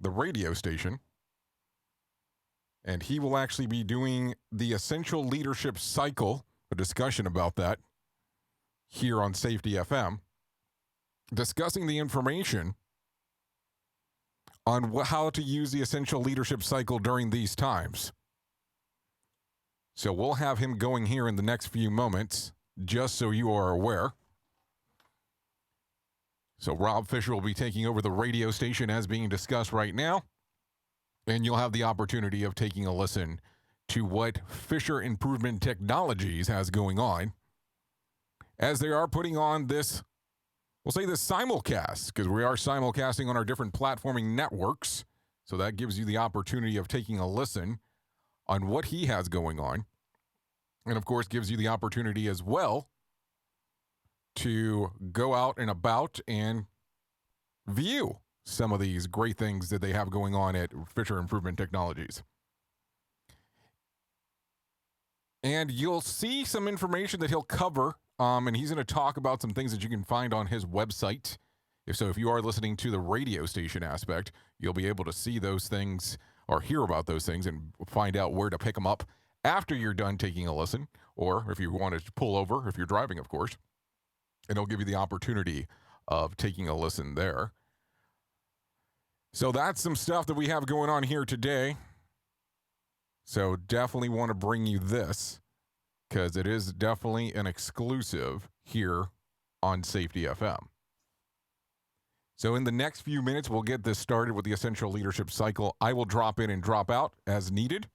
the radio station. And he will actually be doing the Essential Leadership Cycle, a discussion about that here on Safety FM, discussing the information on how to use the Essential Leadership Cycle during these times. So we'll have him going here in the next few moments, just so you are aware. So Rob Fisher will be taking over the radio station as being discussed right now. And you'll have the opportunity of taking a listen to what Fisher Improvement Technologies has going on as they are putting on this, we'll say this simulcast, because we are simulcasting on our different platforming networks. So that gives you the opportunity of taking a listen on what he has going on. And of course, gives you the opportunity as well to go out and about and view some of these great things that they have going on at Fisher Improvement Technologies. And you'll see some information that he'll cover, and he's going to talk about some things that you can find on his website. If you are listening to the radio station aspect, you'll be able to see those things or hear about those things and find out where to pick them up after you're done taking a listen, or if you want to pull over, if you're driving, of course. And it'll give you the opportunity of taking a listen there. So that's some stuff that we have going on here today. So definitely want to bring you this because it is definitely an exclusive here on Safety FM. So in the next few minutes, we'll get this started with the Essential Leadership Cycle. I will drop in and drop out as needed,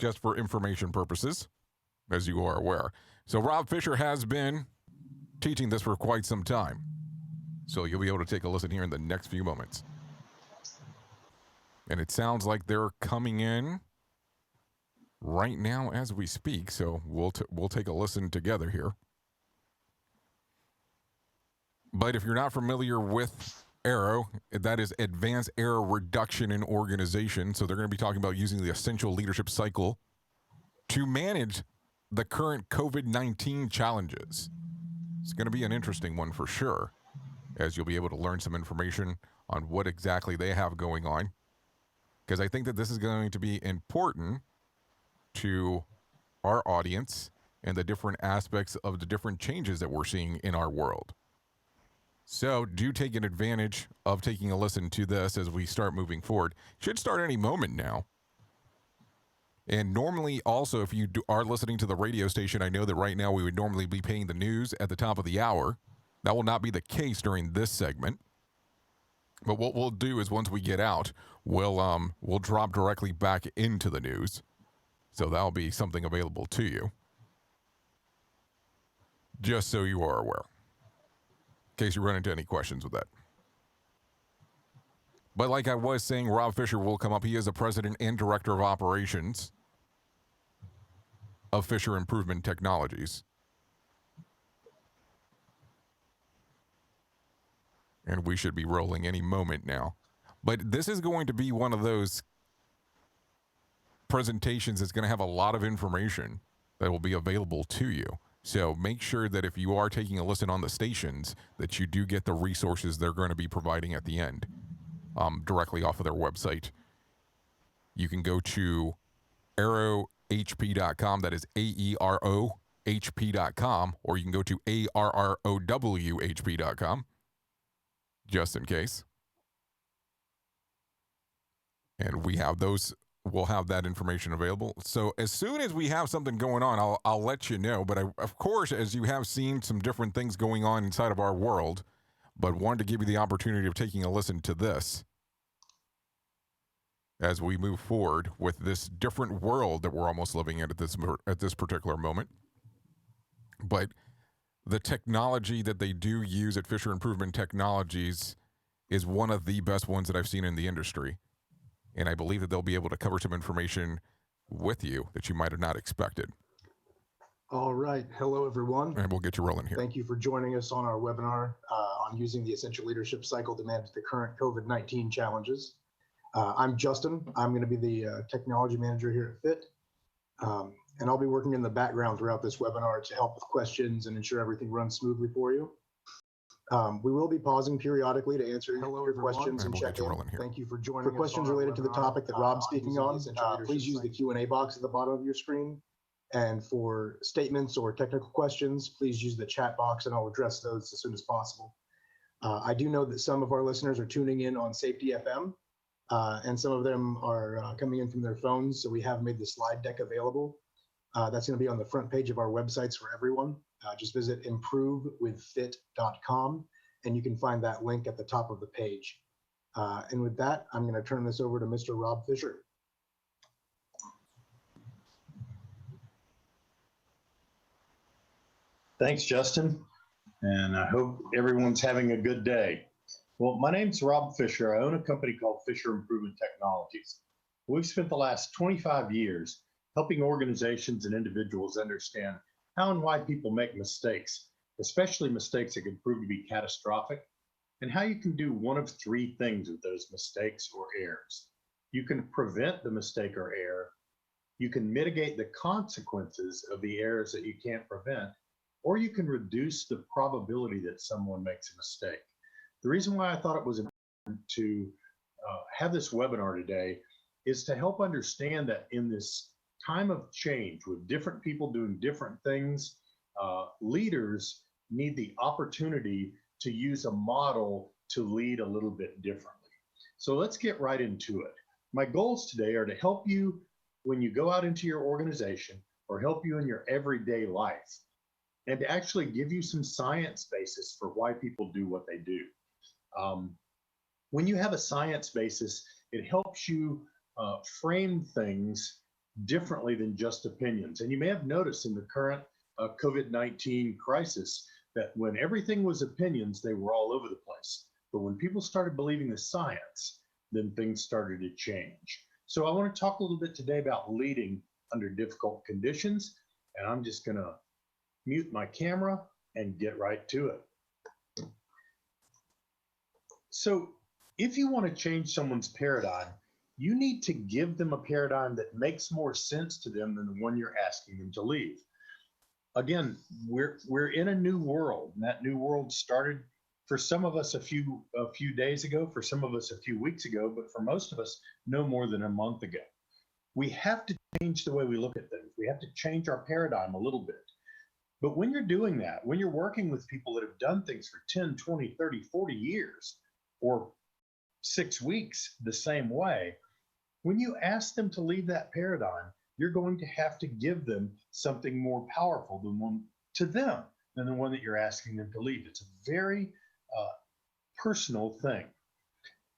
just for information purposes, as you are aware. So Rob Fisher has been teaching this for quite some time. So you'll be able to take a listen here in the next few moments. And it sounds like they're coming in right now as we speak. So we'll take a listen together here. But if you're not familiar with AERO, that is Advanced Error Reduction in Organization. So they're going to be talking about using the Essential Leadership Cycle to manage the current COVID-19 challenges. It's going to be an interesting one for sure, as you'll be able to learn some information on what exactly they have going on. Because I think that this is going to be important to our audience and the different aspects of the different changes that we're seeing in our world. So do take an advantage of taking a listen to this as we start moving forward. Should start any moment now. And normally also, if you are listening to the radio station, I know that right now we would normally be paying the news at the top of the hour. That will not be the case during this segment. But what we'll do is once we get out, we'll drop directly back into the news. So that'll be something available to you. Just so you are aware. In case you run into any questions with that. But like I was saying, Rob Fisher will come up. He is the president and director of operations of Fisher Improvement Technologies. And we should be rolling any moment now. But this is going to be one of those presentations that's going to have a lot of information that will be available to you. So make sure that if you are taking a listen on the stations, that you do get the resources they're going to be providing at the end directly off of their website. You can go to aerohp.com. That is AEROHP.com. Or you can go to ARROWHP.com. Just in case. And we have those. We'll have that information available. So as soon as we have something going on, I'll let you know. But of course, as you have seen some different things going on inside of our world, but wanted to give you the opportunity of taking a listen to this as we move forward with this different world that we're almost living in at this particular moment. But the technology that they do use at Fisher Improvement Technologies is one of the best ones that I've seen in the industry. And I believe that they'll be able to cover some information with you that you might have not expected. All right. Hello, everyone. And we'll get you rolling here. Thank you for joining us on our webinar on using the Essential Leadership Cycle to manage the current COVID-19 challenges. I'm Justin. I'm going to be the technology manager here at FIT. And I'll be working in the background throughout this webinar to help with questions and ensure everything runs smoothly for you. We will be pausing periodically to answer Hello, your everyone. questions and And we'll check get you in. rolling here. Thank you for joining For us questions on our related to the webinar topic that Rob's speaking on, using the Essential please use the Leadership Q&A box at the bottom of your screen. And for statements or technical questions, please use the chat box and I'll address those as soon as possible. I do know that some of our listeners are tuning in on Safety FM, and some of them are coming in from their phones. So we have made the slide deck available. That's going to be on the front page of our websites for everyone. Just visit improvewithfit.com and you can find that link at the top of the page. And with that, I'm going to turn this over to Mr. Rob Fisher. Thanks, Justin. And I hope everyone's having a good day. Well, my name's Rob Fisher. I own a company called Fisher Improvement Technologies. We've spent the last 25 years helping organizations and individuals understand how and why people make mistakes, especially mistakes that can prove to be catastrophic, and how you can do one of three things with those mistakes or errors. You can prevent the mistake or error, you can mitigate the consequences of the errors that you can't prevent, or you can reduce the probability that someone makes a mistake. The reason why I thought it was important to have this webinar today is to help understand that in this time of change with different people doing different things, leaders need the opportunity to use a model to lead a little bit differently. So let's get right into it. My goals today are to help you when you go out into your organization or help you in your everyday life, and to actually give you some science basis for why people do what they do. When you have a science basis, it helps you frame things differently than just opinions. And you may have noticed in the current COVID-19 crisis that when everything was opinions, they were all over the place. But when people started believing the science, then things started to change. So I want to talk a little bit today about leading under difficult conditions. And I'm just going to mute my camera and get right to it. So if you want to change someone's paradigm, you need to give them a paradigm that makes more sense to them than the one you're asking them to leave. Again, we're in a new world, and that new world started for some of us a few days ago, for some of us a few weeks ago, but for most of us, no more than a month ago. We have to change the way we look at things. We have to change our paradigm a little bit. But when you're doing that, when you're working with people that have done things for 10, 20, 30, 40 years, or 6 weeks the same way, when you ask them to leave that paradigm, you're going to have to give them something more powerful than the one that you're asking them to leave. It's a very personal thing.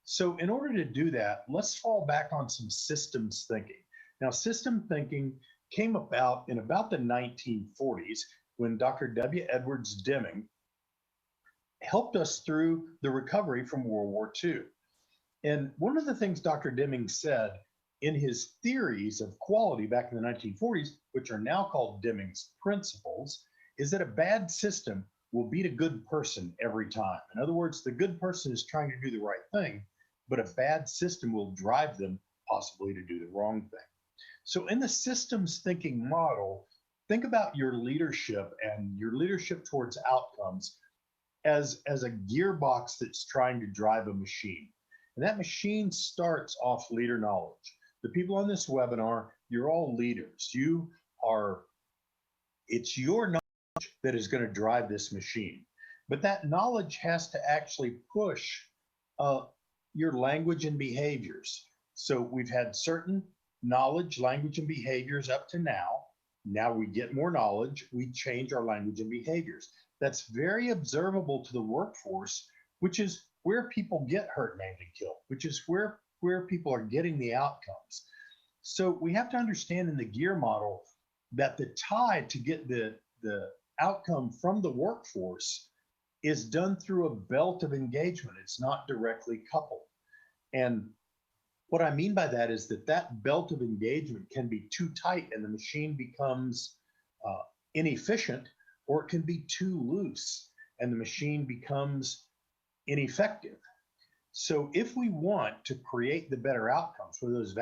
So in order to do that, let's fall back on some systems thinking. Now, system thinking came about in about the 1940s when Dr. W. Edwards Deming helped us through the recovery from World War II. And one of the things Dr. Deming said in his theories of quality back in the 1940s, which are now called Deming's principles, is that a bad system will beat a good person every time. In other words, the good person is trying to do the right thing, but a bad system will drive them possibly to do the wrong thing. So in the systems thinking model, think about your leadership and your leadership towards outcomes as a gearbox that's trying to drive a machine. And that machine starts off leader knowledge. The people on this webinar, you're all leaders. It's your knowledge that is going to drive this machine. But that knowledge has to actually push your language and behaviors. So we've had certain knowledge, language, and behaviors up to now. Now we get more knowledge, we change our language and behaviors. That's very observable to the workforce, which is where people get hurt, maimed, and killed, which is where people are getting the outcomes. So we have to understand in the gear model that the tie to get the outcome from the workforce is done through a belt of engagement. It's not directly coupled. And what I mean by that is that belt of engagement can be too tight and the machine becomes inefficient, or it can be too loose and the machine becomes ineffective. So if we want to create the better outcomes, whether those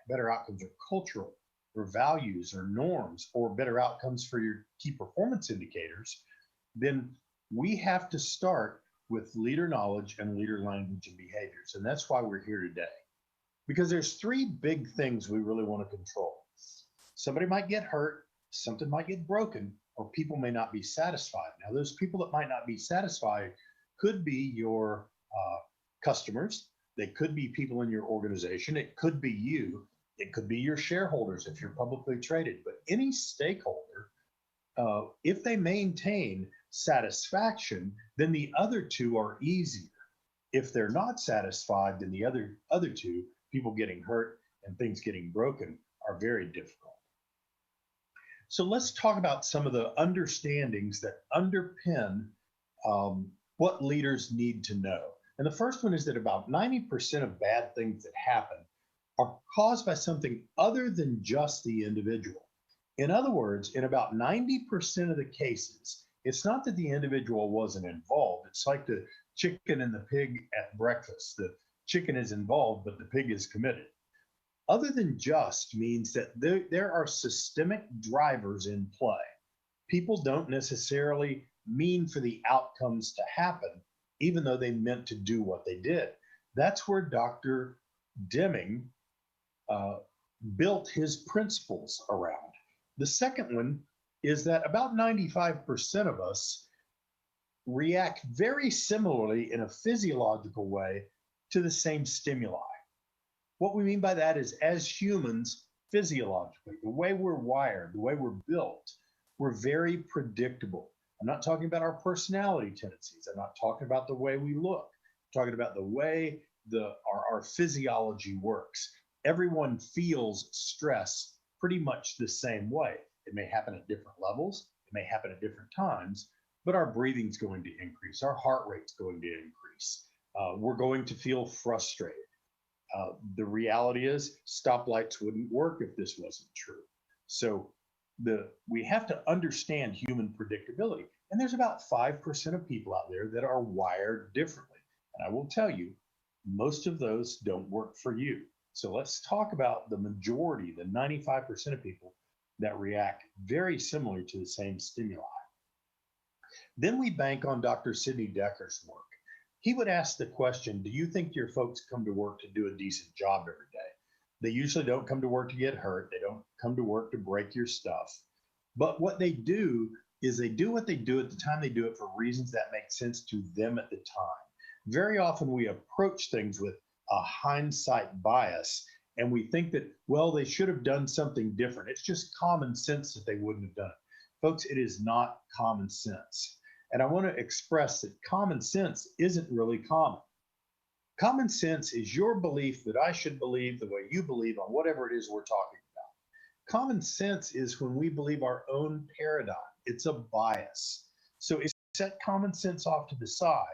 better outcomes are cultural or values or norms, or better outcomes for your key performance indicators, then we have to start with leader knowledge and leader language and behaviors. And that's why we're here today. Because there's three big things we really want to control. Somebody might get hurt, something might get broken, or people may not be satisfied. Now, those people that might not be satisfied could be your customers. They could be people in your organization. It could be you. It could be your shareholders if you're publicly traded. But any stakeholder, if they maintain satisfaction, then the other two are easier. If they're not satisfied, then the other two, people getting hurt and things getting broken, are very difficult. So let's talk about some of the understandings that underpin what leaders need to know. And the first one is that about 90% of bad things that happen are caused by something other than just the individual. In other words, in about 90% of the cases, it's not that the individual wasn't involved. It's like the chicken and the pig at breakfast. The chicken is involved, but the pig is committed. Other than just means that there are systemic drivers in play. People don't necessarily mean for the outcomes to happen, even though they meant to do what they did. That's where Dr. Deming built his principles around. The second one is that about 95% of us react very similarly in a physiological way to the same stimuli. What we mean by that is, as humans, physiologically, the way we're wired, the way we're built, we're very predictable. I'm not talking about our personality tendencies. I'm not talking about the way we look. I'm talking about the way our physiology works. Everyone feels stress pretty much the same way. It may happen at different levels. It may happen at different times, but our breathing's going to increase. Our heart rate's going to increase. We're going to feel frustrated. The reality is stoplights wouldn't work if this wasn't true. So we have to understand human predictability. And there's about 5% of people out there that are wired differently. And I will tell you, most of those don't work for you. So let's talk about the majority, the 95% of people that react very similarly to the same stimuli. Then we bank on Dr. Sidney Decker's work. He would ask the question, do you think your folks come to work to do a decent job every day? They usually don't come to work to get hurt. They don't come to work to break your stuff. But what they do is they do what they do at the time they do it for reasons that make sense to them at the time. Very often we approach things with a hindsight bias, and we think that, well, they should have done something different. It's just common sense that they wouldn't have done it. Folks, it is not common sense. And I want to express that common sense isn't really common. Common sense is your belief that I should believe the way you believe on whatever it is we're talking about. Common sense is when we believe our own paradigm. It's a bias. So if you set common sense off to the side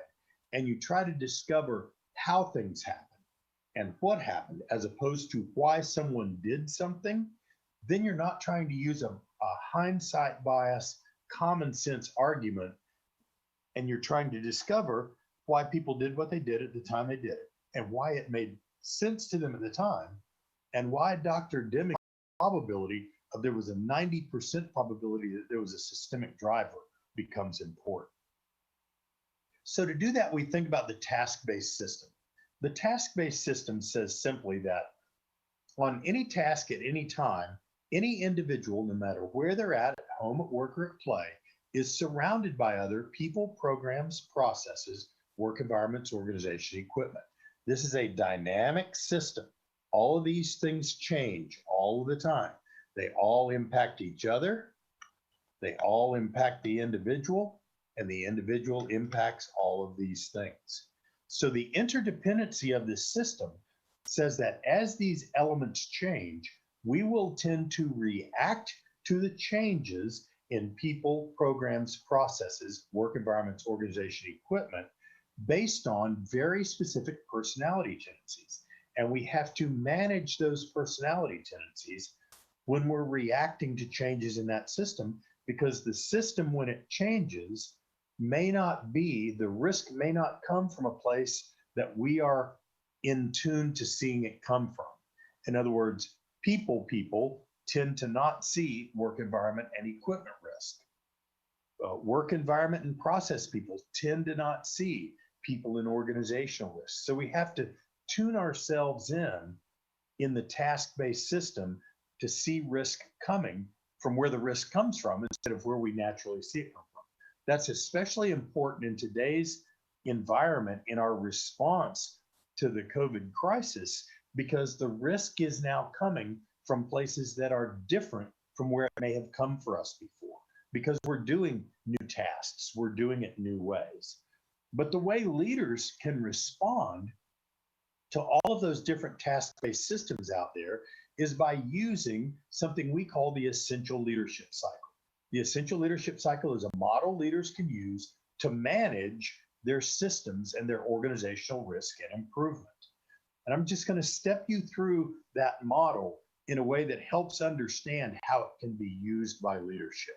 and you try to discover how things happen and what happened, as opposed to why someone did something, then you're not trying to use a hindsight bias, common sense argument, and you're trying to discover why people did what they did at the time they did it, and why it made sense to them at the time, and why Dr. Deming's probability of there was a 90% probability that there was a systemic driver becomes important. So to do that, we think about the task-based system. The task-based system says simply that on any task at any time, any individual, no matter where they're at home, at work, or at play, is surrounded by other people, programs, processes, work environments, organization, equipment. This is a dynamic system. All of these things change all of the time. They all impact each other. They all impact the individual, and the individual impacts all of these things. So the interdependency of this system says that as these elements change, we will tend to react to the changes in people, programs, processes, work environments, organization, equipment, based on very specific personality tendencies. And we have to manage those personality tendencies when we're reacting to changes in that system, because the system, when it changes, may not be, the risk may not come from a place that we are in tune to seeing it come from. In other words, people tend to not see work environment and equipment risk. Work environment and process people tend to not see people in organizational risk. So we have to tune ourselves in the task-based system to see risk coming from where the risk comes from instead of where we naturally see it come from. That's especially important in today's environment in our response to the COVID crisis, because the risk is now coming from places that are different from where it may have come for us before, because we're doing new tasks, we're doing it new ways. But the way leaders can respond to all of those different task-based systems out there is by using something we call the essential leadership cycle. The essential leadership cycle is a model leaders can use to manage their systems and their organizational risk and improvement. And I'm just going to step you through that model in a way that helps understand how it can be used by leadership.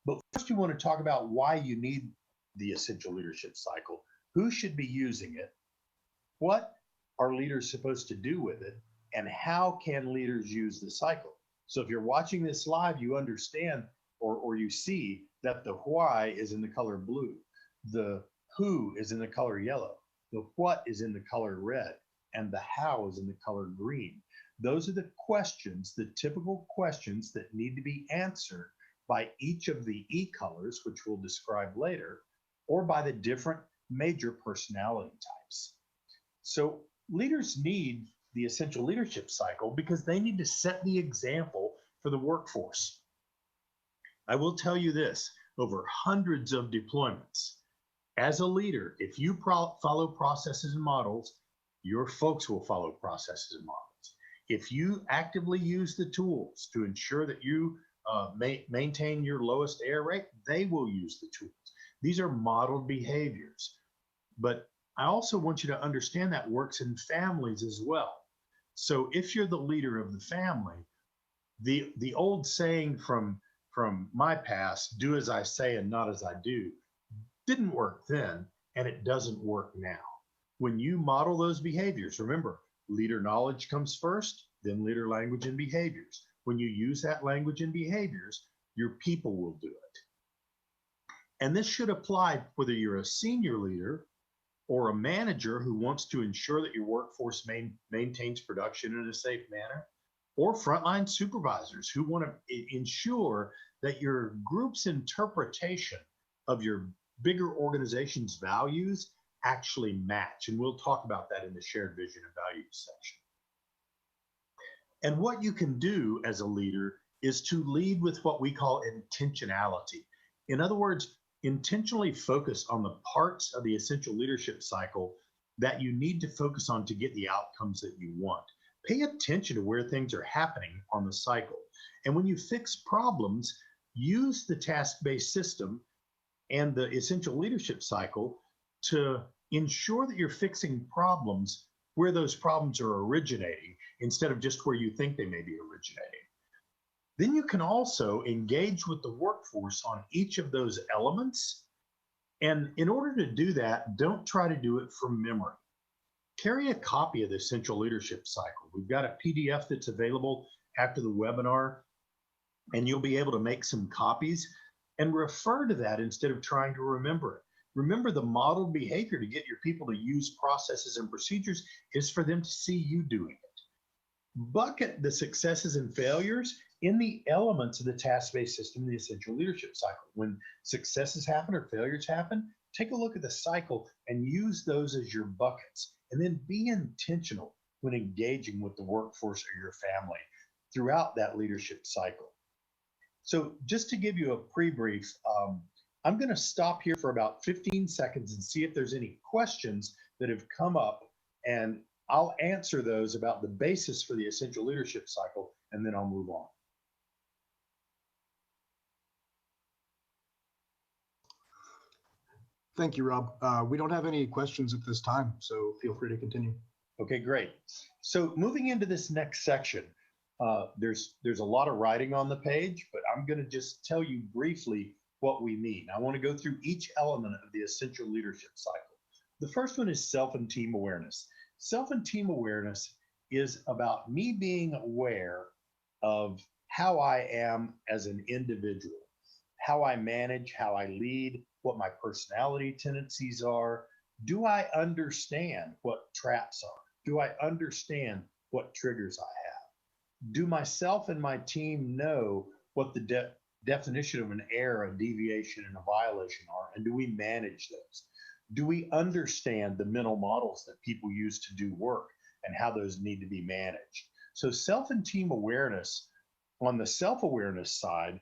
But first, we want to talk about why you need the essential leadership cycle, who should be using it, what are leaders supposed to do with it, and how can leaders use the cycle. So if you're watching this live, you understand or you see that the why is in the color blue, the who is in the color yellow, the what is in the color red, and the how is in the color green. Those are the questions, the typical questions that need to be answered by each of the E colors, which we'll describe later, or by the different major personality types. So leaders need the essential leadership cycle because they need to set the example for the workforce. I will tell you this, over hundreds of deployments, as a leader, if you follow processes and models, your folks will follow processes and models. If you actively use the tools to ensure that you maintain your lowest error rate, they will use the tools. These are modeled behaviors. But I also want you to understand that works in families as well. So if you're the leader of the family, the old saying from my past, do as I say and not as I do, didn't work then, and it doesn't work now. When you model those behaviors, remember, leader knowledge comes first, then leader language and behaviors. When you use that language and behaviors, your people will do it. And this should apply whether you're a senior leader or a manager who wants to ensure that your workforce maintains production in a safe manner, or frontline supervisors who want to ensure that your group's interpretation of your bigger organization's values actually match. And we'll talk about that in the shared vision and values section. And what you can do as a leader is to lead with what we call intentionality. In other words, intentionally focus on the parts of the essential leadership cycle that you need to focus on to get the outcomes that you want. Pay attention to where things are happening on the cycle. And when you fix problems, use the task-based system and the essential leadership cycle to ensure that you're fixing problems where those problems are originating instead of just where you think they may be originating. Then you can also engage with the workforce on each of those elements. And in order to do that, don't try to do it from memory. Carry a copy of the Essential Leadership Cycle. We've got a PDF that's available after the webinar, and you'll be able to make some copies and refer to that instead of trying to remember it. Remember, the modeled behavior to get your people to use processes and procedures is for them to see you doing it. Bucket the successes and failures in the elements of the task-based system, the essential leadership cycle. When successes happen or failures happen, take a look at the cycle and use those as your buckets. And then be intentional when engaging with the workforce or your family throughout that leadership cycle. So just to give you a pre-brief, I'm going to stop here for about 15 seconds and see if there's any questions that have come up, and I'll answer those about the basis for the essential leadership cycle, and then I'll move on. Thank you, Rob. We don't have any questions at this time, so feel free to continue. Okay, great. So moving into this next section, there's a lot of writing on the page, but I'm going to just tell you briefly what we mean. I want to go through each element of the essential leadership cycle. The first one is self and team awareness. Self and team awareness is about me being aware of how I am as an individual, how I manage, how I lead, what my personality tendencies are, Do I understand what traps are? Do I understand what triggers I have? Do myself and my team know what the definition of an error, a deviation, and a violation are? And do we manage those? Do we understand the mental models that people use to do work and how those need to be managed? So, self and team awareness on the self awareness side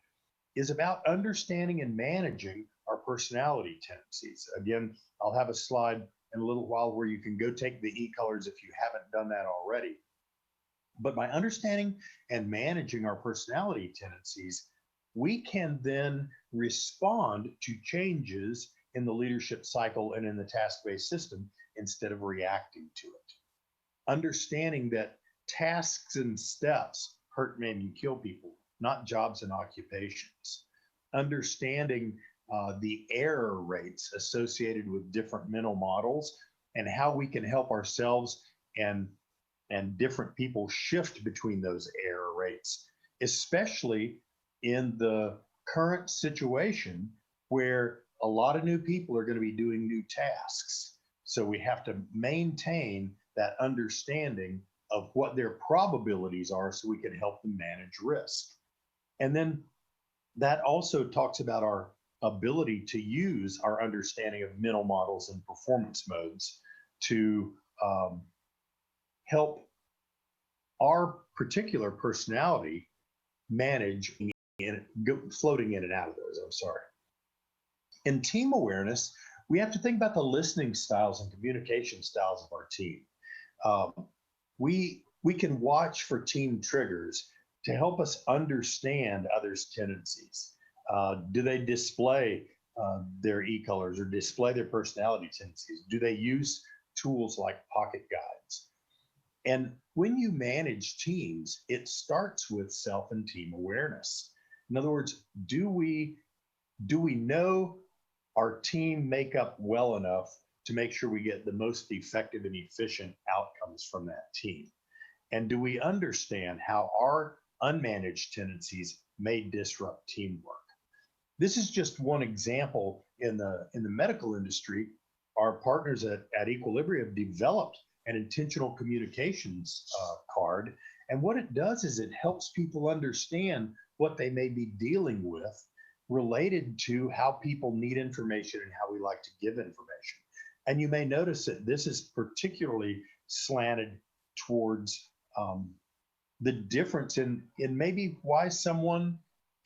is about understanding and managing our personality tendencies. Again, I'll have a slide in a little while where you can go take the e-colors if you haven't done that already. But by understanding and managing our personality tendencies, we can then respond to changes in the leadership cycle and in the task-based system instead of reacting to it. Understanding that tasks and steps hurt, maim, and kill people, not jobs and occupations. Understanding the error rates associated with different mental models and how we can help ourselves and different people shift between those error rates, especially in the current situation where a lot of new people are going to be doing new tasks. So we have to maintain that understanding of what their probabilities are so we can help them manage risk. And then that also talks about our ability to use our understanding of mental models and performance modes to help our particular personality manage floating in and out of those. I'm sorry. In team awareness, we have to think about the listening styles and communication styles of our team. We can watch for team triggers to help us understand others' tendencies. Do they display their e-colors or display their personality tendencies? Do they use tools like pocket guides? And when you manage teams, it starts with self and team awareness. In other words, do we know our team makeup well enough to make sure we get the most effective and efficient outcomes from that team? And do we understand how our unmanaged tendencies may disrupt teamwork? This is just one example in the medical industry. Our partners at Equilibrium have developed an intentional communications card. And what it does is it helps people understand what they may be dealing with related to how people need information and how we like to give information. And you may notice that this is particularly slanted towards the difference in maybe why someone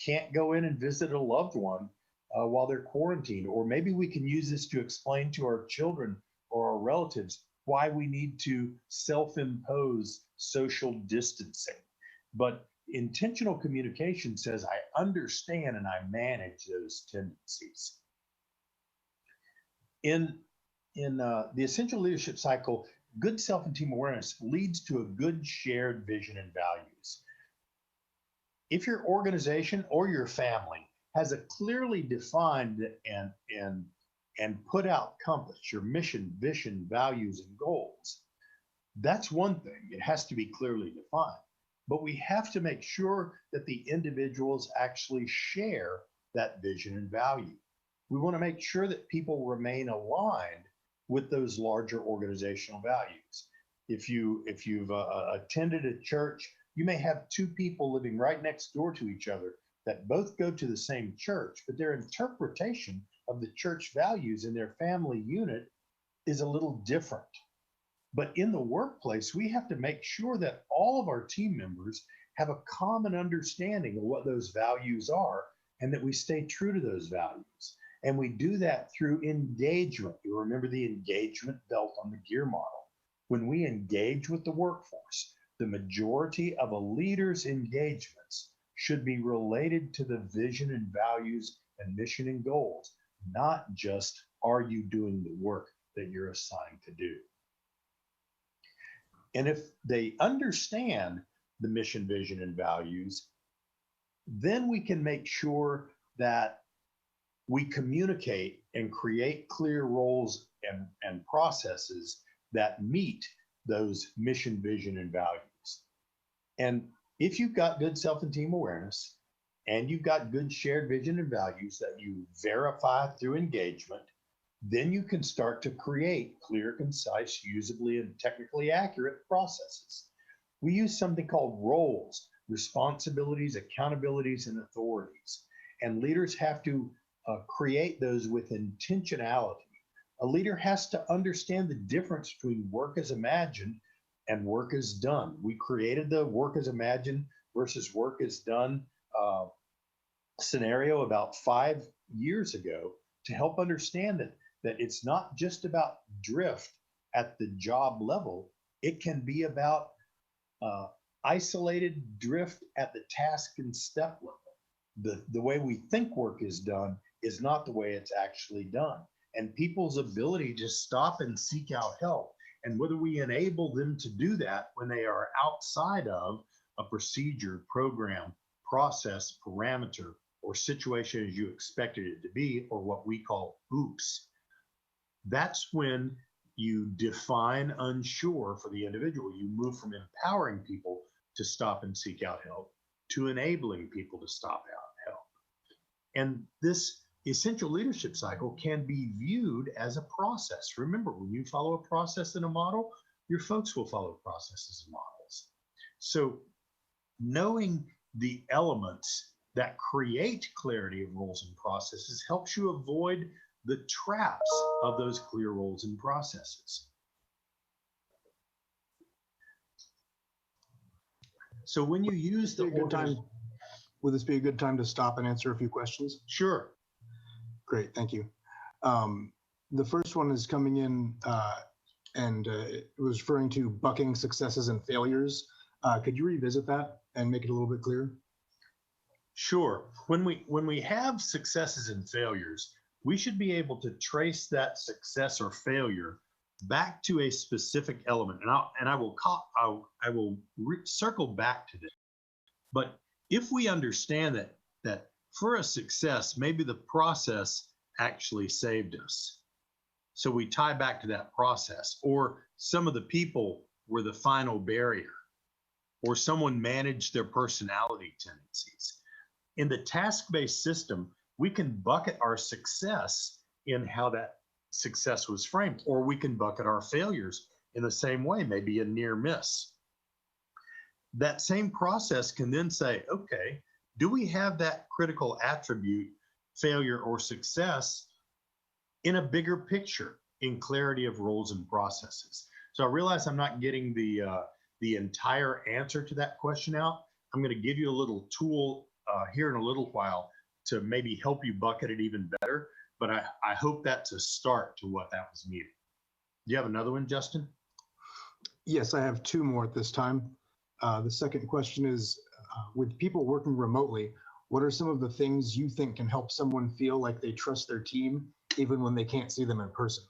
can't go in and visit a loved one while they're quarantined. Or maybe we can use this to explain to our children or our relatives why we need to self-impose social distancing. But intentional communication says, I understand and I manage those tendencies. In the essential leadership cycle, good self and team awareness leads to a good shared vision and values. If your organization or your family has a clearly defined and put out compass, your mission, vision, values, and goals, that's one thing. It has to be clearly defined. But we have to make sure that the individuals actually share that vision and value. We want to make sure that people remain aligned with those larger organizational values. If you've attended a church, you may have two people living right next door to each other that both go to the same church, but their interpretation of the church values in their family unit is a little different. But in the workplace, we have to make sure that all of our team members have a common understanding of what those values are and that we stay true to those values. And we do that through engagement. You remember the engagement belt on the gear model. When we engage with the workforce, the majority of a leader's engagements should be related to the vision and values and mission and goals, not just are you doing the work that you're assigned to do. And if they understand the mission, vision, and values, then we can make sure that we communicate and create clear roles and processes that meet those mission, vision, and values. And if you've got good self and team awareness, and you've got good shared vision and values that you verify through engagement, Then you can start to create clear, concise, usably, and technically accurate processes. We use something called roles, responsibilities, accountabilities, and authorities. And leaders have to create those with intentionality. A leader has to understand the difference between work as imagined and work as done. We created the work as imagined versus work as done scenario about 5 years ago to help understand that it's not just about drift at the job level. It can be about isolated drift at the task and step level. The way we think work is done is not the way it's actually done. And people's ability to stop and seek out help, and whether we enable them to do that when they are outside of a procedure, program, process, parameter, or situation as you expected it to be, or what we call oops. That's when you define unsure for the individual. You move from empowering people to stop and seek out help to enabling people to stop out help. And this essential leadership cycle can be viewed as a process. Remember, when you follow a process in a model, your folks will follow processes and models. So knowing the elements that create clarity of roles and processes helps you avoid the traps of those clear roles and processes. So when you use the Would this be a good time to stop and answer a few questions? Sure. Great, thank you. The first one is coming in and it was referring to bucking successes and failures. Could you revisit that and make it a little bit clearer? Sure. When we have successes and failures, we should be able to trace that success or failure back to a specific element. And I will circle back to this. But if we understand that for a success, maybe the process actually saved us. So we tie back to that process, or some of the people were the final barrier, or someone managed their personality tendencies. In the task-based system, we can bucket our success in how that success was framed, or we can bucket our failures in the same way, maybe a near miss. That same process can then say, okay, do we have that critical attribute, failure or success, in a bigger picture, in clarity of roles and processes? So I realize I'm not getting the entire answer to that question out. I'm going to give you a little tool here in a little while to maybe help you bucket it even better. But I hope that's a start to what that was meaning. Do you have another one, Justin? Yes, I have two more at this time. The second question is, with people working remotely, what are some of the things you think can help someone feel like they trust their team, even when they can't see them in person?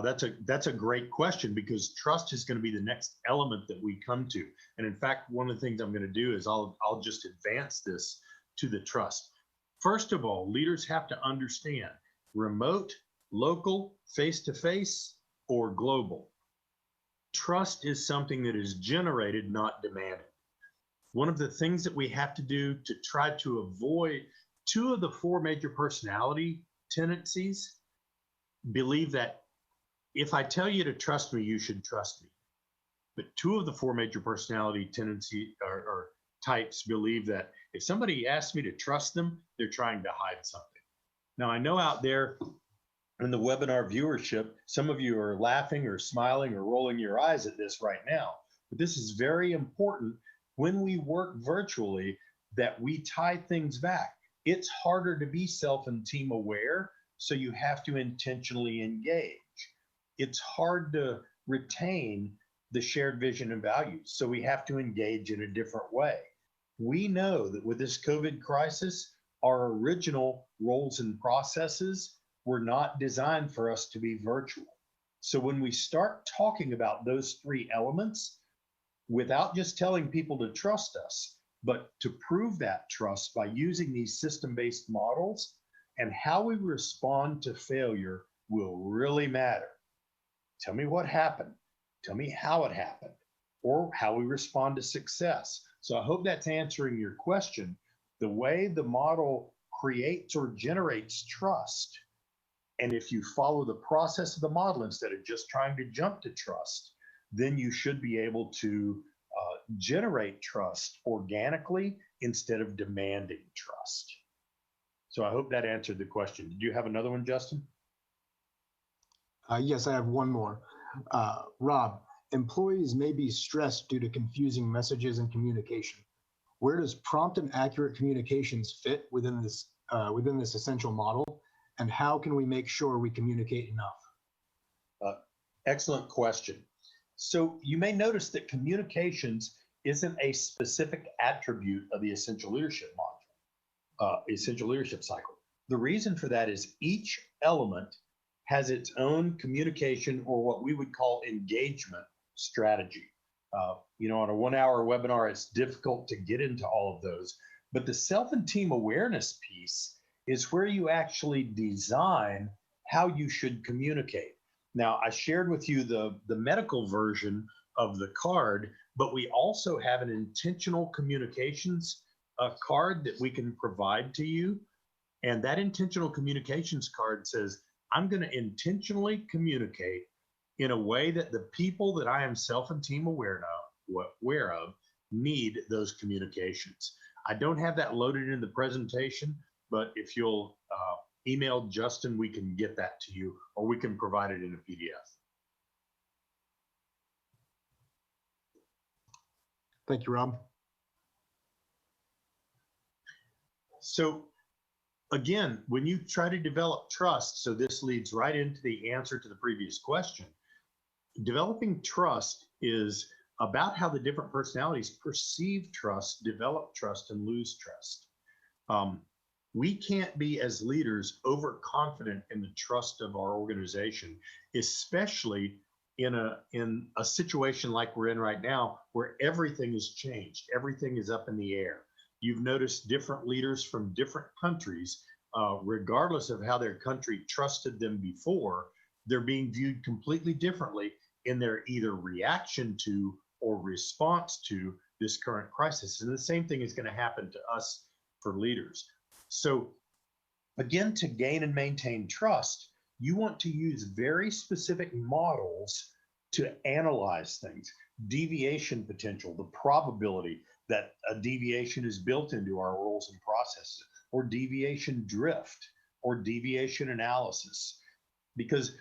That's a great question, because trust is going to be the next element that we come to. And in fact, one of the things I'm going to do is I'll just advance this to the trust. First of all, leaders have to understand remote, local, face-to-face, or global. Trust is something that is generated, not demanded. One of the things that we have to do to try to avoid two of the four major personality tendencies, believe that if I tell you to trust me, you should trust me. But two of the four major personality tendencies or types believe that if somebody asks me to trust them, they're trying to hide something. Now, I know out there in the webinar viewership, some of you are laughing or smiling or rolling your eyes at this right now, but this is very important when we work virtually, that we tie things back. It's harder to be self and team aware, so you have to intentionally engage. It's hard to retain the shared vision and values, so we have to engage in a different way. We know that with this COVID crisis, our original roles and processes were not designed for us to be virtual. So when we start talking about those three elements, without just telling people to trust us, but to prove that trust by using these system-based models, and how we respond to failure will really matter. Tell me what happened. Tell me how it happened, or how we respond to success. So I hope that's answering your question. The way the model creates or generates trust And if you follow the process of the model instead of just trying to jump to trust, then you should be able to generate trust organically instead of demanding trust. So I hope that answered the question. Did you have another one, Justin? Yes, I have one more. Rob, employees may be stressed due to confusing messages and communication. Where does prompt and accurate communications fit within this essential model, and how can we make sure we communicate enough? Excellent question. So you may notice that communications isn't a specific attribute of the essential leadership module, essential leadership cycle. The reason for that is each element has its own communication, or what we would call engagement strategy. On a 1-hour webinar, it's difficult to get into all of those, but the self and team awareness piece is where you actually design how you should communicate. Now, I shared with you the medical version of the card, but we also have an intentional communications card that we can provide to you. And that intentional communications card says, I'm going to intentionally communicate in a way that the people that I am self and team aware of need those communications. I don't have that loaded in the presentation, but if you'll email Justin, we can get that to you, or we can provide it in a PDF. Thank you, Rob. So again, when you try to develop trust, so this leads right into the answer to the previous question. Developing trust is about how the different personalities perceive trust, develop trust, and lose trust. We can't be, as leaders, overconfident in the trust of our organization, especially in a situation like we're in right now, where everything has changed, everything is up in the air. You've noticed different leaders from different countries, regardless of how their country trusted them before, they're being viewed completely differently in their either reaction to or response to this current crisis. And the same thing is going to happen to us for leaders. So again, to gain and maintain trust, you want to use very specific models to analyze things. Deviation potential, the probability that a deviation is built into our rules and processes, or deviation drift, or deviation analysis. Because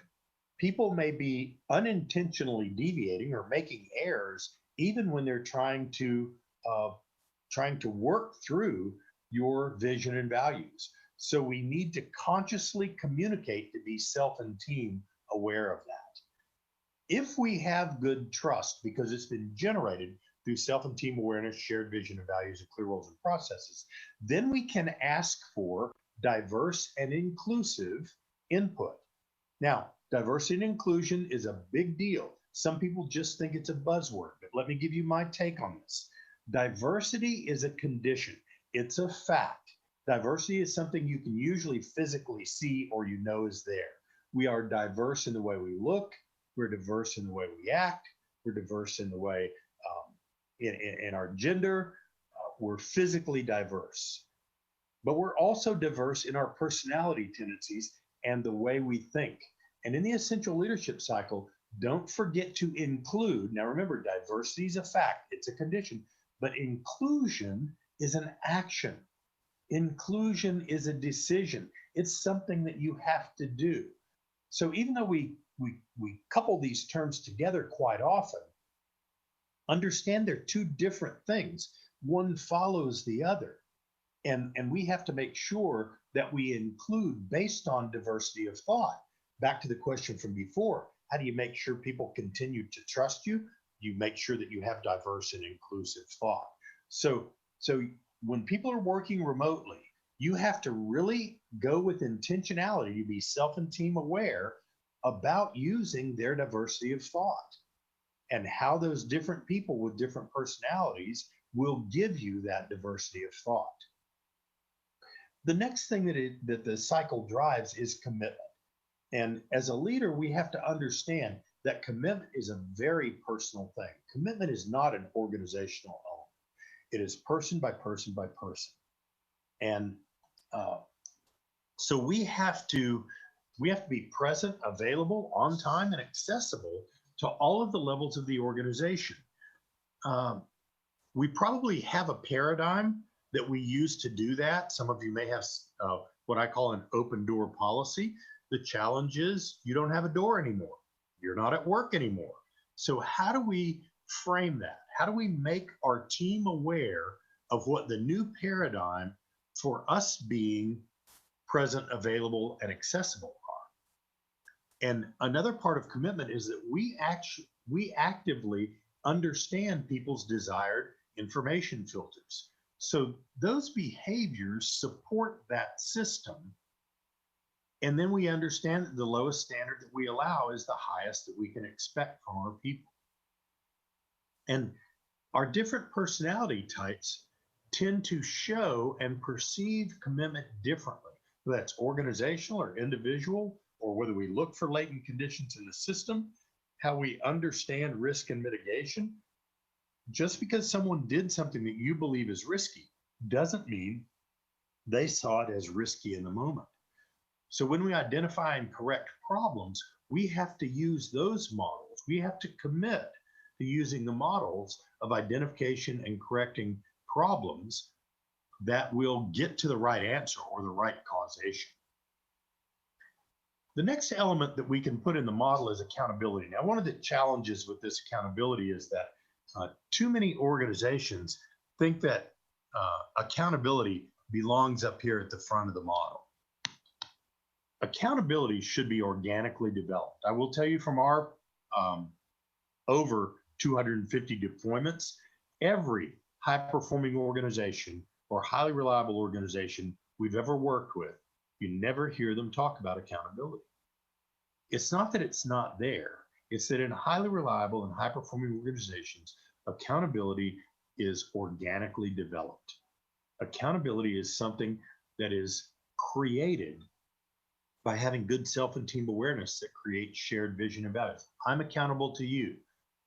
people may be unintentionally deviating or making errors, even when they're trying to work through your vision and values. So we need to consciously communicate to be self and team aware of that. If we have good trust, because it's been generated through self and team awareness, shared vision and values, and clear roles and processes, then we can ask for diverse and inclusive input. Now, diversity and inclusion is a big deal. Some people just think it's a buzzword, but let me give you my take on this. Diversity is a condition. It's a fact. Diversity is something you can usually physically see or you know is there. We are diverse in the way we look. We're diverse in the way we act. We're diverse in the way in our gender. We're physically diverse. But we're also diverse in our personality tendencies and the way we think. And in the essential leadership cycle, don't forget to include, now remember, diversity is a fact, it's a condition, but inclusion is an action. Inclusion is a decision. It's something that you have to do. So even though we couple these terms together quite often, understand they're two different things. One follows the other. And we have to make sure that we include based on diversity of thought. Back to the question from before, how do you make sure people continue to trust you? You make sure that you have diverse and inclusive thought. So when people are working remotely, you have to really go with intentionality to be self and team aware about using their diversity of thought and how those different people with different personalities will give you that diversity of thought. The next thing that the cycle drives is commitment. And as a leader, we have to understand that commitment is a very personal thing. Commitment is not an organizational element. It is person by person by person. And so we have to We have to be present, available, on time, and accessible to all of the levels of the organization. We probably have a paradigm that we use to do that. Some of you may have what I call an open door policy. The challenge is you don't have a door anymore. You're not at work anymore. So how do we frame that? How do we make our team aware of what the new paradigm for us being present, available, and accessible are? And another part of commitment is that we actively understand people's desired information filters. So those behaviors support that system. And then we understand that the lowest standard that we allow is the highest that we can expect from our people. And our different personality types tend to show and perceive commitment differently, whether that's organizational or individual, or whether we look for latent conditions in the system, how we understand risk and mitigation. Just because someone did something that you believe is risky doesn't mean they saw it as risky in the moment. So when we identify and correct problems, we have to use those models. We have to commit to using the models of identification and correcting problems that will get to the right answer or the right causation. The next element that we can put in the model is accountability. Now, one of the challenges with this accountability is that too many organizations think that accountability belongs up here at the front of the model. Accountability should be organically developed. I will tell you from our over 250 deployments, every high-performing organization or highly reliable organization we've ever worked with, you never hear them talk about accountability. It's not that it's not there. It's that in highly reliable and high-performing organizations, accountability is organically developed. Accountability is something that is created by having good self and team awareness that creates shared vision and values. I'm accountable to you.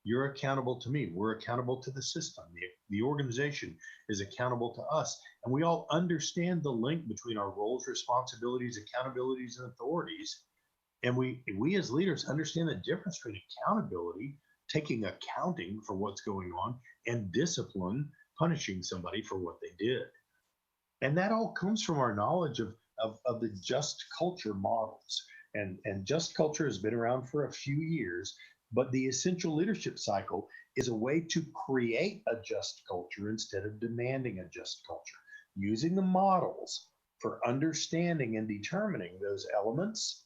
You're accountable to me. We're accountable to the system. The organization is accountable to us. And we all understand the link between our roles, responsibilities, accountabilities, and authorities. And we as leaders understand the difference between accountability, taking accounting for what's going on, and discipline, punishing somebody for what they did. And that all comes from our knowledge of the just culture models. And just culture has been around for a few years, but the essential leadership cycle is a way to create a just culture instead of demanding a just culture. Using the models for understanding and determining those elements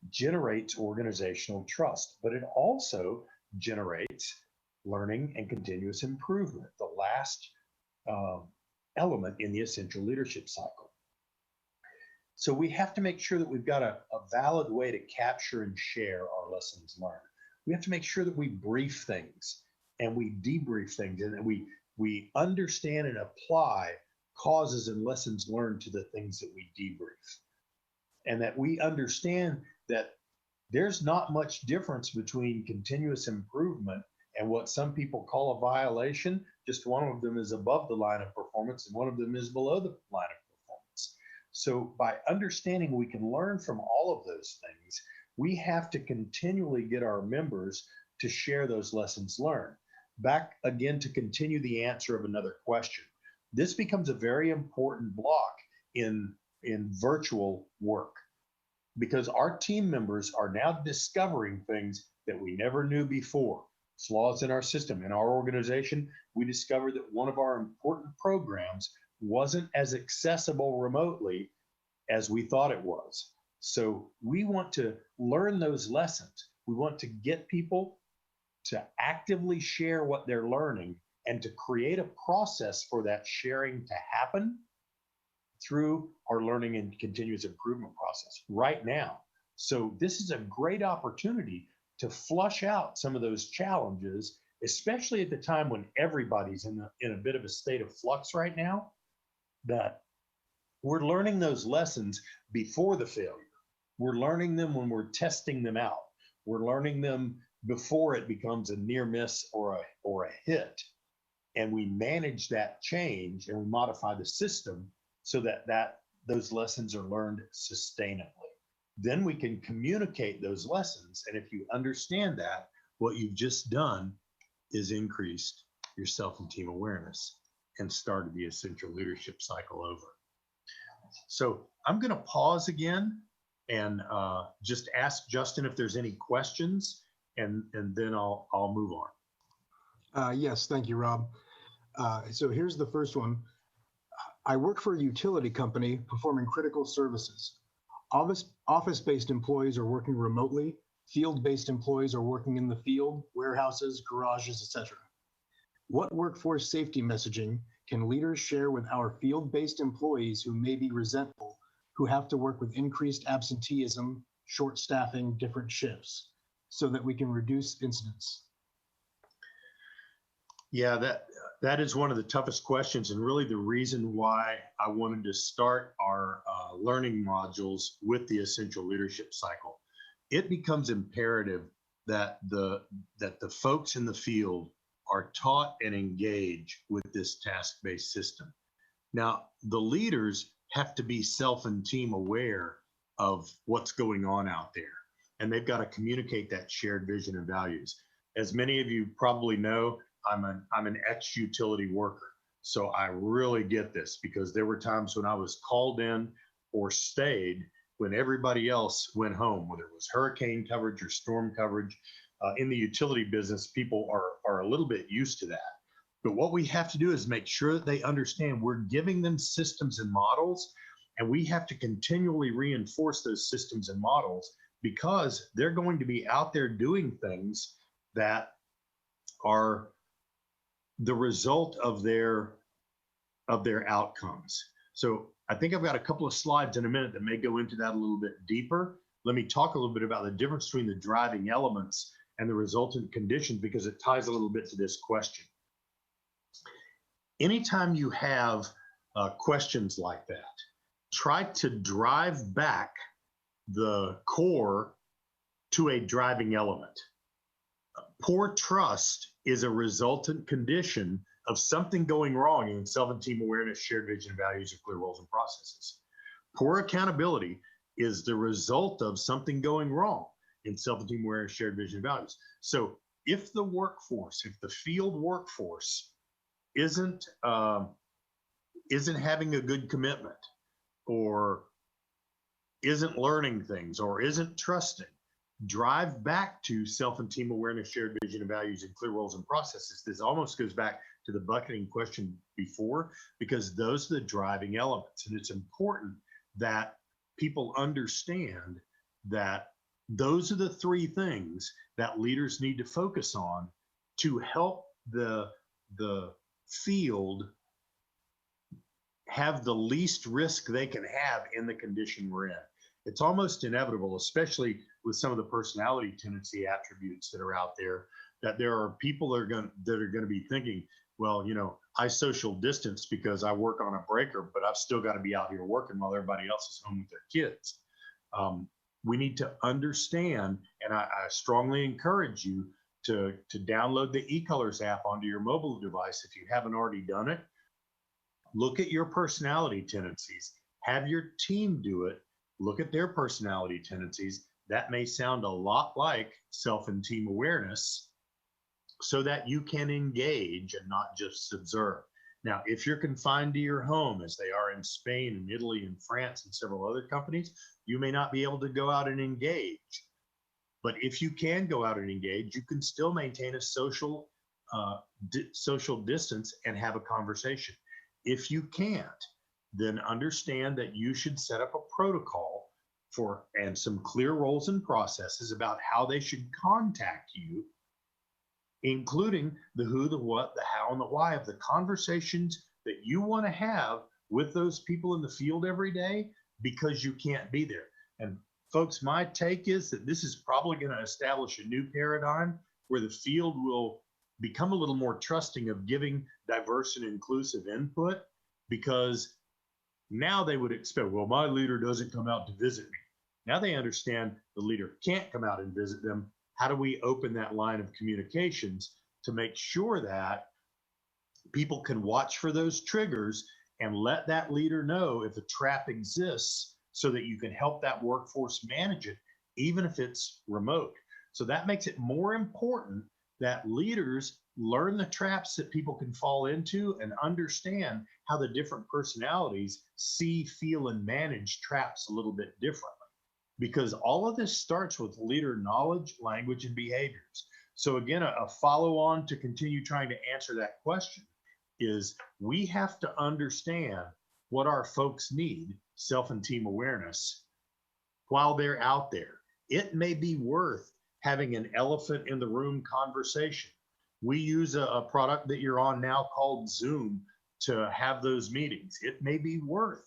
generates organizational trust, but it also generates learning and continuous improvement, the last element in the essential leadership cycle. So we have to make sure that we've got a valid way to capture and share our lessons learned. We have to make sure that we brief things and we debrief things, and that we understand and apply causes and lessons learned to the things that we debrief. And that we understand that there's not much difference between continuous improvement and what some people call a violation. Just one of them is above the line of performance and one of them is below the line of performance. So by understanding we can learn from all of those things, we have to continually get our members to share those lessons learned. Back again to continue the answer of another question. This becomes a very important block in virtual work, because our team members are now discovering things that we never knew before. Flaws in our system. In our organization, we discovered that one of our important programs wasn't as accessible remotely as we thought it was. So we want to learn those lessons. We want to get people to actively share what they're learning and to create a process for that sharing to happen through our learning and continuous improvement process right now. So this is a great opportunity to flush out some of those challenges, especially at the time when everybody's in a bit of a state of flux right now, that we're learning those lessons before the failure. We're learning them when we're testing them out. We're learning them before it becomes a near miss or a hit. And we manage that change and we modify the system so that those lessons are learned sustainably. then we can communicate those lessons. And if you understand that, what you've just done is increased your self and team awareness and started the essential leadership cycle over. So I'm going to pause again and just ask Justin if there's any questions, and then I'll move on. Yes, thank you, Rob. So here's the first one. I work for a utility company performing critical services. Office-based employees are working remotely. Field-based employees are working in the field, warehouses, garages, etc. What workforce safety messaging can leaders share with our field-based employees who may be resentful, who have to work with increased absenteeism, short staffing, different shifts, so that we can reduce incidents? Yeah, that is one of the toughest questions, and really the reason why I wanted to start our learning modules with the essential leadership cycle. It becomes imperative that the folks in the field are taught and engage with this task-based system. Now, the leaders have to be self and team aware of what's going on out there, and they've got to communicate that shared vision and values. As many of you probably know, I'm an ex-utility worker, so I really get this, because there were times when I was called in or stayed when everybody else went home, whether it was hurricane coverage or storm coverage. In the utility business, people are a little bit used to that. But what we have to do is make sure that they understand we're giving them systems and models, and we have to continually reinforce those systems and models, because they're going to be out there doing things that are the result of their outcomes. So I think I've got a couple of slides in a minute that may go into that a little bit deeper. Let me talk a little bit about the difference between the driving elements and the resultant conditions, because it ties a little bit to this question. Anytime you have questions like that, try to drive back the core to a driving element. Poor trust is a resultant condition of something going wrong in self and team awareness, shared vision, values, and clear roles and processes. Poor accountability is the result of something going wrong in self and team awareness, shared vision, and values. So if the workforce, if the field workforce isn't having a good commitment, or isn't learning things, or isn't trusting, drive back to self and team awareness, shared vision and values, and clear roles and processes. This almost goes back to the bucketing question before, because those are the driving elements. And it's important that people understand that those are the three things that leaders need to focus on to help the field have the least risk they can have in the condition we're in. It's almost inevitable, especially with some of the personality tendency attributes that are out there, that there are people that are going to be thinking, well, you know, I social distance because I work on a breaker, but I've still got to be out here working while everybody else is home with their kids. We need to understand, and I strongly encourage you to download the eColors app onto your mobile device if you haven't already done it. Look at your personality tendencies. Have your team do it. Look at their personality tendencies. That may sound a lot like self and team awareness, so that you can engage and not just observe. Now, if you're confined to your home, as they are in Spain and Italy and France and several other companies, you may not be able to go out and engage. But if you can go out and engage, you can still maintain a social distance and have a conversation. If you can't, then understand that you should set up a protocol and some clear roles and processes about how they should contact you, including the who, the what, the how, and the why of the conversations that you want to have with those people in the field every day, because you can't be there. And folks, my take is that this is probably going to establish a new paradigm where the field will become a little more trusting of giving diverse and inclusive input, because now they would expect, well, my leader doesn't come out to visit me. Now they understand the leader can't come out and visit them. How do we open that line of communications to make sure that people can watch for those triggers and let that leader know if a trap exists so that you can help that workforce manage it, even if it's remote. So that makes it more important that leaders learn the traps that people can fall into and understand how the different personalities see, feel, and manage traps a little bit differently. Because all of this starts with leader knowledge, language, and behaviors. So again, a follow-on to continue trying to answer that question is we have to understand what our folks need, self and team awareness, while they're out there. It may be worth having an elephant in the room conversation. We use a product that you're on now called Zoom to have those meetings. It may be worth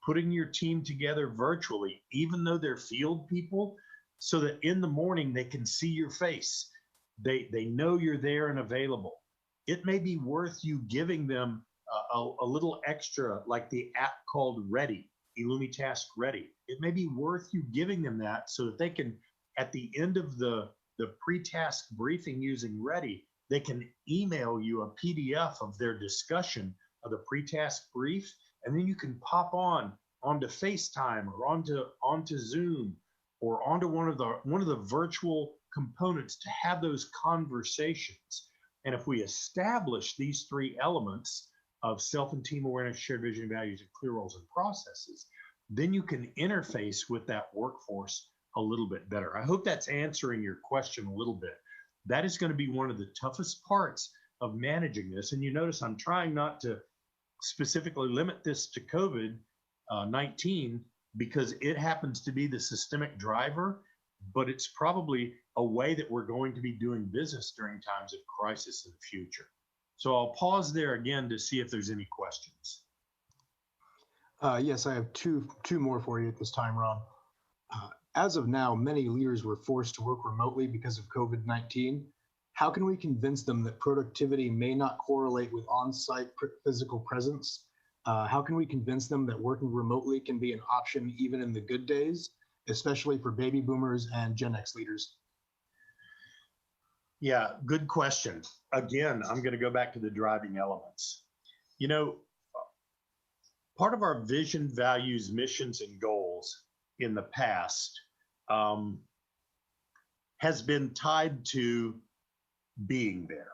putting your team together virtually, even though they're field people, so that in the morning they can see your face. They know you're there and available. It may be worth you giving them a little extra, like the app called Ready, Illumitask Ready. It may be worth you giving them that so that they can, at the end of the pre-task briefing using Ready, they can email you a PDF of their discussion of the pre-task brief, and then you can pop onto FaceTime or onto Zoom or onto one of the virtual components to have those conversations. And if we establish these three elements of self and team awareness, shared vision, values, and clear roles and processes, then you can interface with that workforce a little bit better. I hope that's answering your question a little bit. That is going to be one of the toughest parts of managing this. And you notice I'm trying not to specifically limit this to COVID-19 because it happens to be the systemic driver, but it's probably a way that we're going to be doing business during times of crisis in the future. So I'll pause there again to see if there's any questions. Yes, I have two more for you at this time, Rob. As of now, many leaders were forced to work remotely because of COVID-19. How can we convince them that productivity may not correlate with on-site physical presence? How can we convince them that working remotely can be an option even in the good days, especially for baby boomers and Gen X leaders? Yeah, good question. Again, I'm going to go back to the driving elements. You know, part of our vision, values, missions, and goals in the past has been tied to being there.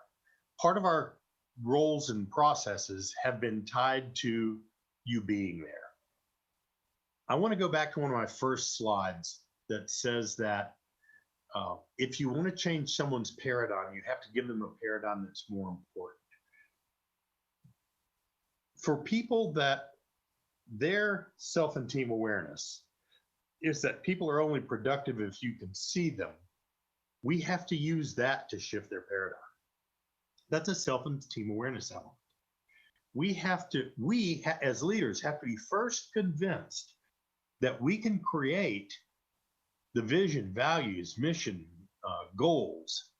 Part of our roles and processes have been tied to you being there. I want to go back to one of my first slides that says that if you want to change someone's paradigm, you have to give them a paradigm that's more important. For people that their self and team awareness is that people are only productive if you can see them, we have to use that to shift their paradigm. That's a self and team awareness element. We as leaders have to be first convinced that we can create the vision, values, mission, goals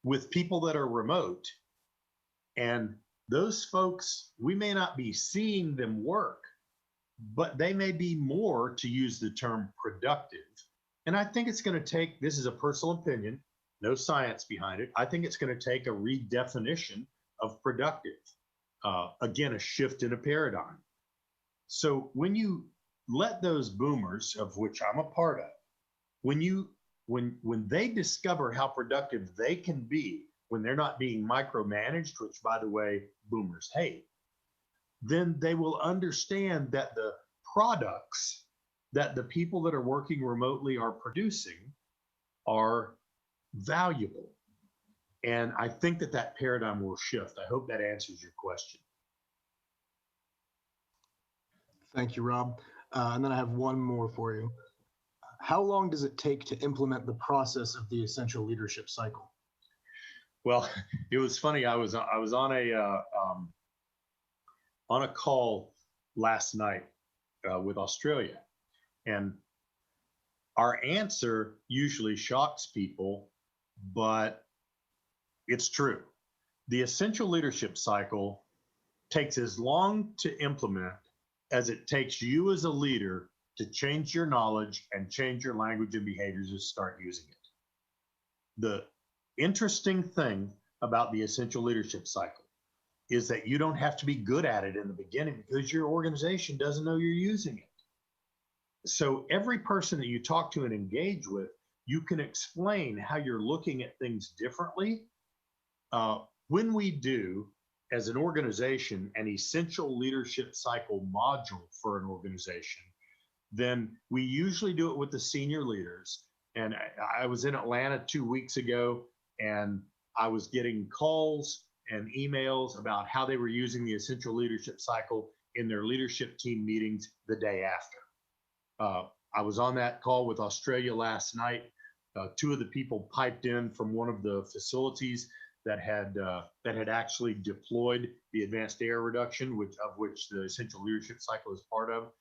with people that are remote. And those folks, we may not be seeing them work, but they may be more, to use the term, productive. And I think it's going to take, this is a personal opinion, no science behind it. I think it's going to take a redefinition of productive. Again, a shift in a paradigm. So when you let those boomers, of which I'm a part of, when they discover how productive they can be when they're not being micromanaged, which, by the way, boomers hate, then they will understand that the products that the people that are working remotely are producing are valuable. And I think that paradigm will shift. I hope that answers your question. Thank you, Rob. And then I have one more for you. How long does it take to implement the process of the essential leadership cycle? Well, it was funny. I was on a call last night with Australia, and our answer usually shocks people, but it's true. The essential leadership cycle takes as long to implement as it takes you as a leader to change your knowledge and change your language and behaviors to start using it. The interesting thing about the essential leadership cycle is that you don't have to be good at it in the beginning because your organization doesn't know you're using it. So every person that you talk to and engage with, you can explain how you're looking at things differently. When we do, as an organization, an essential leadership cycle module for an organization, then we usually do it with the senior leaders. And I was in Atlanta 2 weeks ago, and I was getting calls and emails about how they were using the essential leadership cycle in their leadership team meetings the day after. I was on that call with Australia last night. Two of the people piped in from one of the facilities that had actually deployed the advanced error reduction, of which the essential leadership cycle is part of.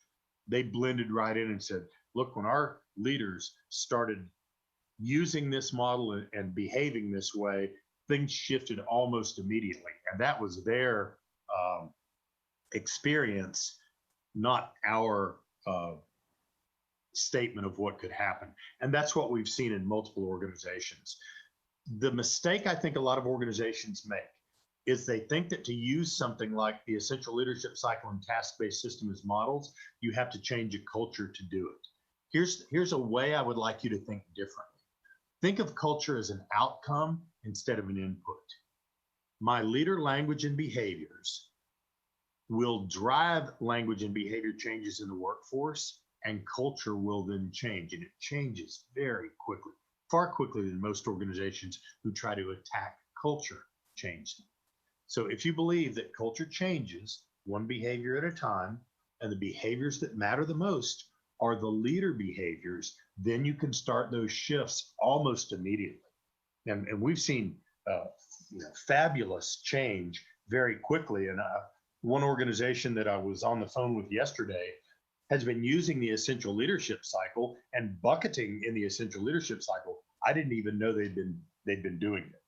They blended right in and said, look, when our leaders started using this model and behaving this way, things shifted almost immediately. And that was their experience, not our statement of what could happen. And that's what we've seen in multiple organizations. The mistake I think a lot of organizations make is they think that to use something like the essential leadership cycle and task-based system as models, you have to change a culture to do it. Here's a way I would like you to think differently. Think of culture as an outcome instead of an input. My leader language and behaviors will drive language and behavior changes in the workforce, and culture will then change. And it changes very quickly, far quickly than most organizations who try to attack culture change them. So if you believe that culture changes one behavior at a time, and the behaviors that matter the most are the leader behaviors, then you can start those shifts almost immediately. And we've seen fabulous change very quickly. And one organization that I was on the phone with yesterday has been using the essential leadership cycle and bucketing in the essential leadership cycle. I didn't even know they'd been doing it.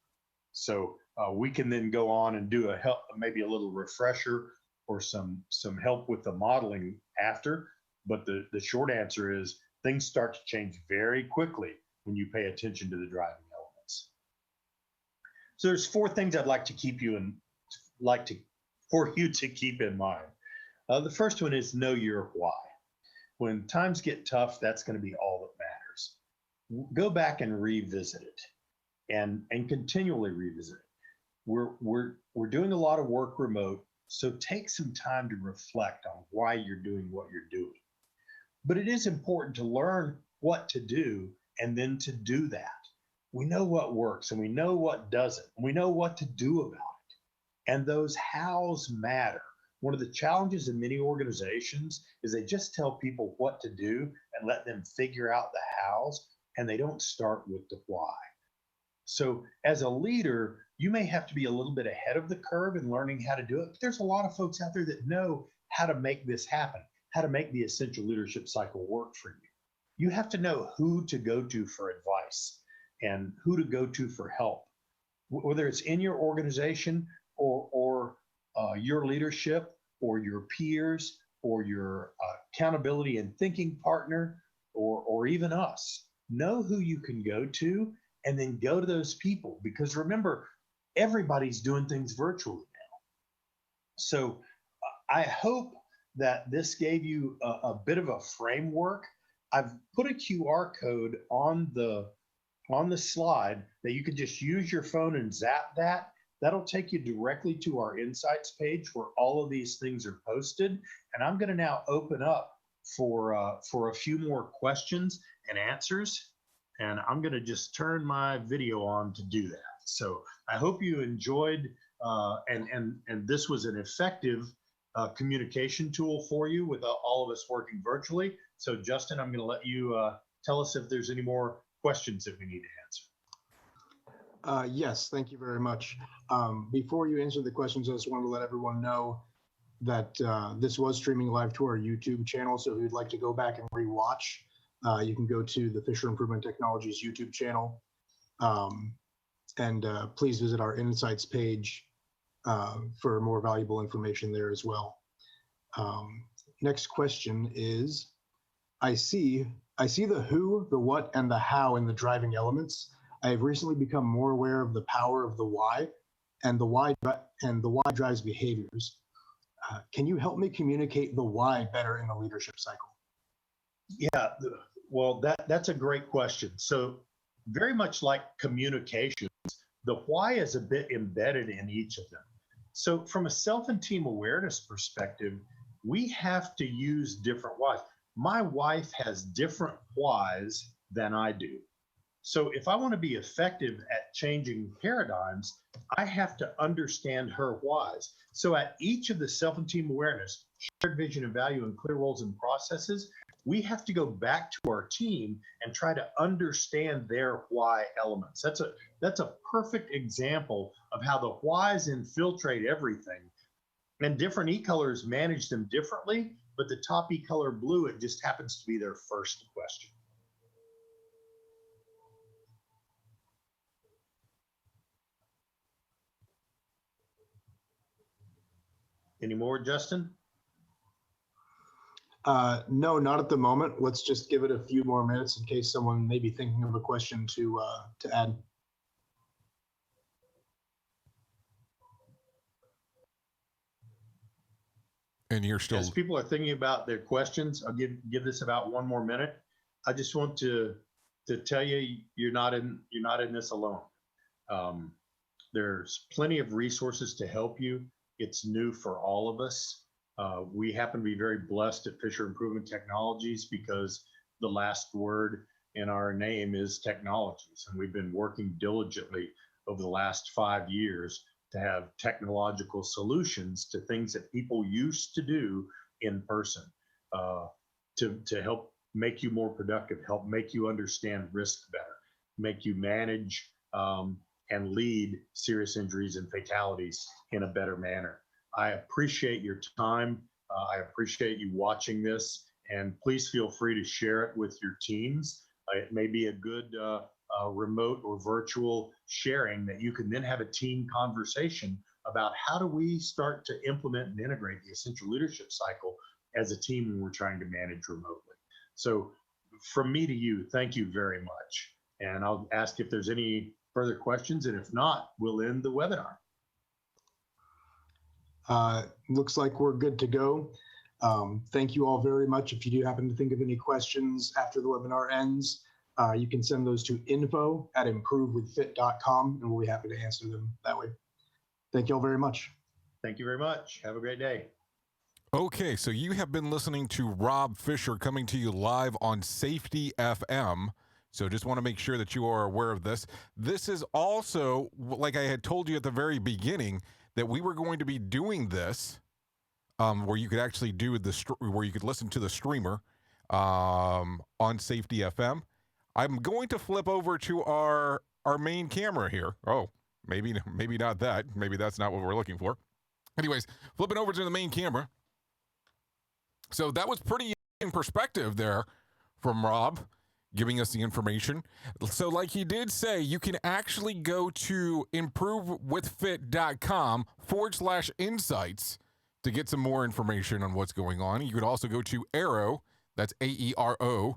So we can then go on and do maybe a little refresher or some help with the modeling after. But the short answer is things start to change very quickly when you pay attention to the driving elements. So there's 4 things I'd like to for you to keep in mind. The first one is know your why. When times get tough, that's going to be all that matters. Go back and revisit it, and continually revisit it. We're doing a lot of work remote, so take some time to reflect on why you're doing what you're doing. But it is important to learn what to do and then to do that. We know what works and we know what doesn't, and we know what to do about it. And those hows matter. One of the challenges in many organizations is they just tell people what to do and let them figure out the hows, and they don't start with the why. So as a leader, you may have to be a little bit ahead of the curve in learning how to do it, but there's a lot of folks out there that know how to make this happen, how to make the essential leadership cycle work for you. You have to know who to go to for advice and who to go to for help, whether it's in your organization or your leadership or your peers or your accountability and thinking partner or even us. Know who you can go to and then go to those people, because remember, everybody's doing things virtually now. So I hope that this gave you a bit of a framework. I've put a QR code on the slide that you can just use your phone and zap that. That'll take you directly to our insights page where all of these things are posted. And I'm going to now open up for a few more questions and answers. And I'm going to just turn my video on to do that. So I hope you enjoyed and this was an effective communication tool for you with all of us working virtually. So Justin, I'm going to let you tell us if there's any more questions that we need to answer. Yes, thank you very much. Before you answer the questions, I just wanted to let everyone know that this was streaming live to our YouTube channel. So if you'd like to go back and rewatch, you can go to the Fisher Improvement Technologies YouTube channel. And please visit our Insights page for more valuable information there as well. Next question is, I see the who, the what, and the how in the driving elements. I have recently become more aware of the power of the why, and the why drives behaviors. Can you help me communicate the why better in the leadership cycle? Yeah, well, that's a great question. So, very much like communications, the why is a bit embedded in each of them. So, from a self and team awareness perspective, we have to use different whys. My wife has different whys than I do. So, if I want to be effective at changing paradigms, I have to understand her whys. So, at each of the self and team awareness, shared vision and value, and clear roles and processes, we have to go back to our team and try to understand their why elements. That's a perfect example of how the whys infiltrate everything. And different e-colors manage them differently, but the top e-color blue, it just happens to be their first question. Any more, Justin? No, not at the moment. Let's just give it a few more minutes in case someone may be thinking of a question to add. And you're still As people are thinking about their questions, I'll give this about one more minute. I just want to tell you you're not in this alone. There's plenty of resources to help you. It's new for all of us. We happen to be very blessed at Fisher Improvement Technologies because the last word in our name is technologies, and we've been working diligently over the last 5 years to have technological solutions to things that people used to do in person, to help make you more productive, help make you understand risk better, make you manage and lead serious injuries and fatalities in a better manner. I appreciate your time. I appreciate you watching this, and please feel free to share it with your teams. It may be a good remote or virtual sharing that you can then have a team conversation about how do we start to implement and integrate the essential leadership cycle as a team when we're trying to manage remotely. So from me to you, thank you very much. And I'll ask if there's any further questions, and if not, we'll end the webinar. Looks like we're good to go. Thank you all very much. If you do happen to think of any questions after the webinar ends, you can send those to info@improvewithfit.com, and we'll be happy to answer them that way. Thank you all very much. Thank you very much. Have a great day. Okay, so you have been listening to Rob Fisher coming to you live on Safety FM. So just want to make sure that you are aware of this. This is also, like I had told you at the very beginning, that we were going to be doing this where you could actually do where you could listen to the streamer on Safety FM. I'm going to flip over to our main camera here. Oh, maybe not that. Maybe that's not what we're looking for. Anyways, flipping over to the main camera. So that was pretty in perspective there from Rob, giving us the information. So like he did say, you can actually go to improvewithfit.com/insights to get some more information on what's going on. You could also go to Aero, that's AEROHP.com,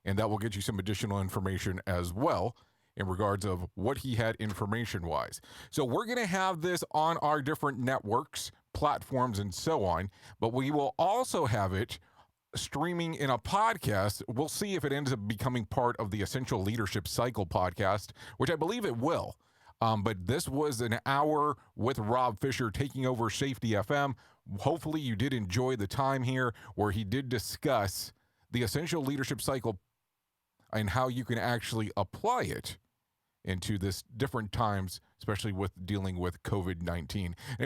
and that will get you some additional information as well in regards of what he had information-wise. So we're going to have this on our different networks, platforms, and so on, but we will also have it streaming in a podcast. We'll see if it ends up becoming part of the Essential Leadership Cycle podcast, which I believe it will. But this was an hour with Rob Fisher taking over Safety FM. Hopefully you did enjoy the time here where he did discuss the Essential Leadership Cycle and how you can actually apply it into this different times, especially with dealing with COVID-19.